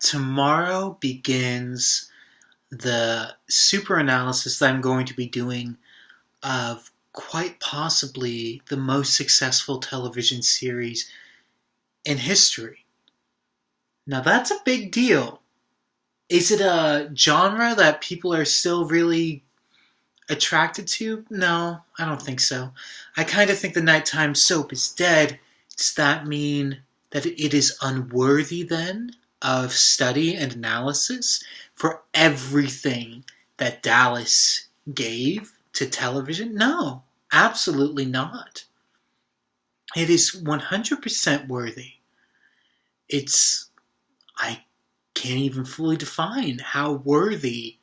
Tomorrow begins the super analysis that I'm going to be doing of quite possibly the most successful television series in history. Now, that's a big deal. Is it a genre that people are still really attracted to? No, I don't think so. I kind of think the nighttime soap is dead. Does that mean that it is unworthy then of study and analysis for everything that Dallas gave to television? No, absolutely not. It is 100% worthy. I can't even fully define how worthy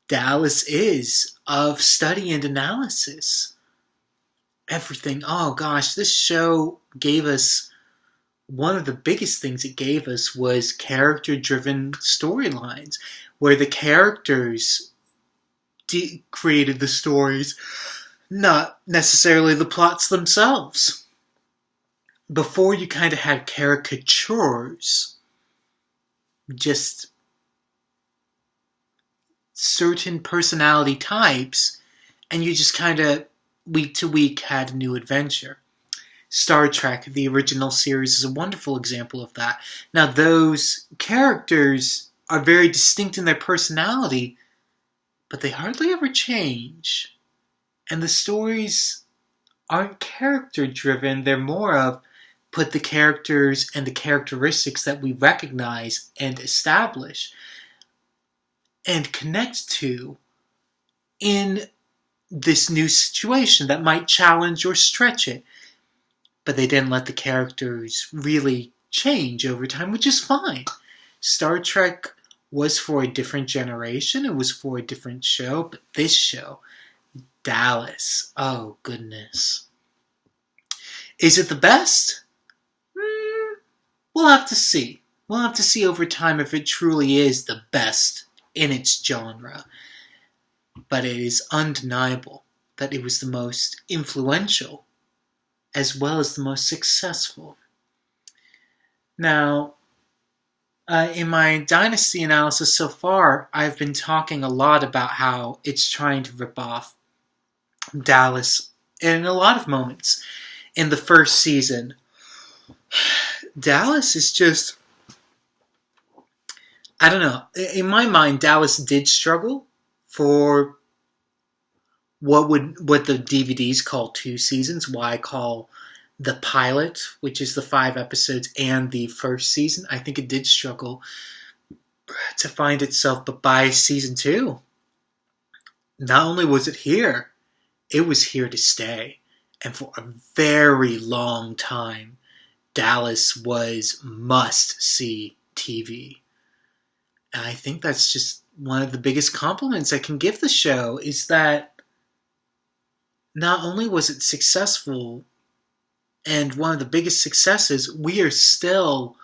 Dallas is of study and analysis. Everything. Oh gosh, this show gave us one of the biggest things it gave us was character-driven storylines, where the characters created the stories, not necessarily the plots themselves. Before, you kind of had caricatures, just certain personality types, and you just kind of, week to week, had a new adventure. Star Trek, the original series, is a wonderful example of that. Now, those characters are very distinct in their personality, but they hardly ever change. And the stories aren't character-driven. They're more of put the characters and the characteristics that we recognize and establish and connect to in this new situation that might challenge or stretch it. But they didn't let the characters really change over time, which is fine. Star Trek was for a different generation. It was for a different show. But this show, Dallas, oh goodness. Is it the best? We'll have to see. We'll have to see over time if it truly is the best in its genre. But it is undeniable that it was the most influential as well as the most successful. Now, in my Dynasty analysis so far, I've been talking a lot about how it's trying to rip off Dallas in a lot of moments. In the first season, Dallas is just, I don't know. In my mind, Dallas did struggle for what the DVDs call 2 seasons, why I call the pilot, which is the 5 episodes, and the first season. I think it did struggle to find itself, but by season 2, not only was it here, it was here to stay. And for a very long time, Dallas was must-see TV. And I think that's just one of the biggest compliments I can give the show, is that not only was it successful, and one of the biggest successes, we are still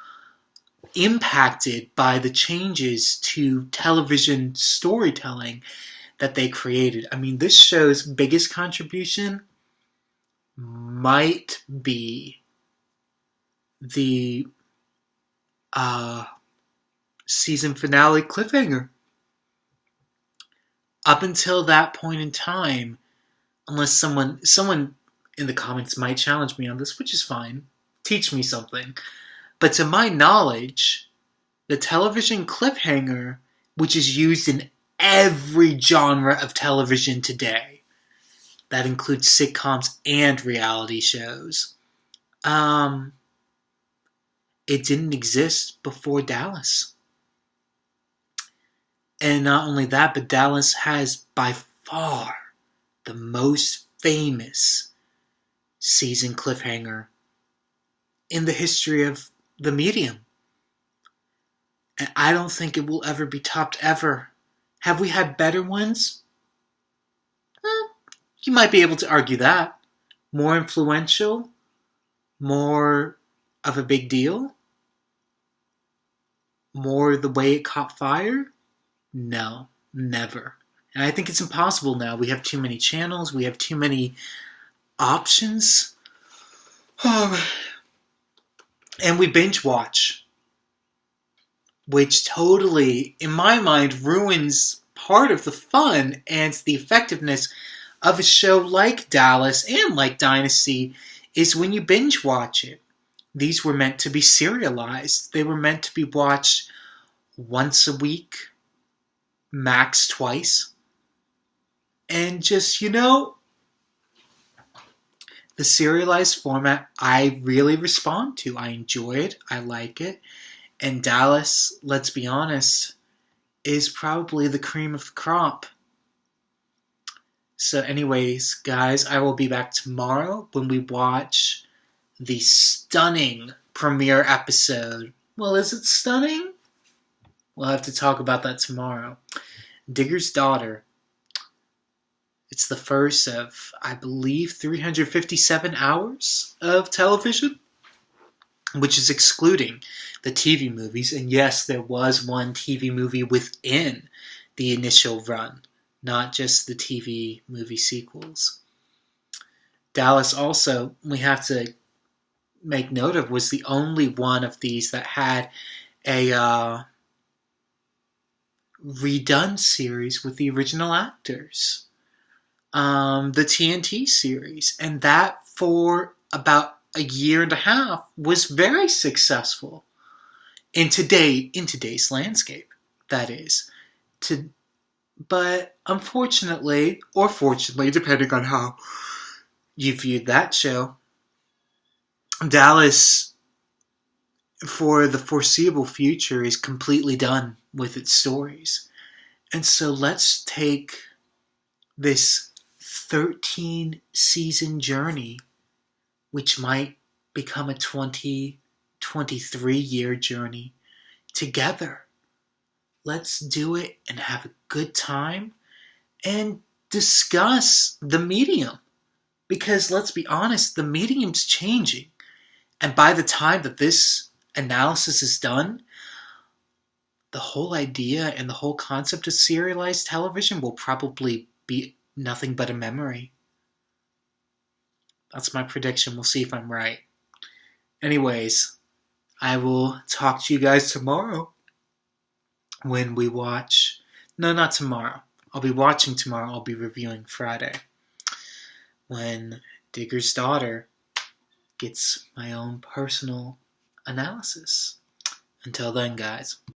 impacted by the changes to television storytelling that they created. I mean, this show's biggest contribution might be the season finale cliffhanger. Up until that point in time, unless someone in the comments might challenge me on this, which is fine, teach me something. But to my knowledge, the television cliffhanger, which is used in every genre of television today, that includes sitcoms and reality shows, it didn't exist before Dallas. And not only that, but Dallas has by far the most famous season cliffhanger in the history of the medium. And I don't think it will ever be topped ever. Have we had better ones? You might be able to argue that. More influential? More of a big deal? More the way it caught fire? No, never. And I think it's impossible now. We have too many channels. We have too many options. And we binge watch. which totally, in my mind, ruins part of the fun and the effectiveness of a show like Dallas and like Dynasty, is when you binge watch it. These were meant to be serialized. They were meant to be watched once a week, max twice. And just, the serialized format I really respond to. I enjoy it. I like it. And Dallas, let's be honest, is probably the cream of the crop. So anyways, guys, I will be back tomorrow when we watch the stunning premiere episode. Well, is it stunning? We'll have to talk about that tomorrow. Digger's Daughter. It's the first of, I believe, 357 hours of television, which is excluding the TV movies. And yes, there was one TV movie within the initial run, not just the TV movie sequels. Dallas also, we have to make note of, was the only one of these that had a redone series with the original actors. The TNT series. And that, for about a year and a half, was very successful in today's landscape, that is. But unfortunately, or fortunately, depending on how you viewed that show, Dallas, for the foreseeable future, is completely done with its stories. And so let's take this 13-season journey, which might become a 23-year journey, together. Let's do it and have a good time and discuss the medium. Because let's be honest, the medium's changing. And by the time that this analysis is done, the whole idea and the whole concept of serialized television will probably be nothing but a memory. That's my prediction. We'll see if I'm right. Anyways, I will talk to you guys tomorrow when we watch... No, not tomorrow. I'll be watching tomorrow. I'll be reviewing Friday, when Digger's Daughter gets my own personal analysis. Until then, guys.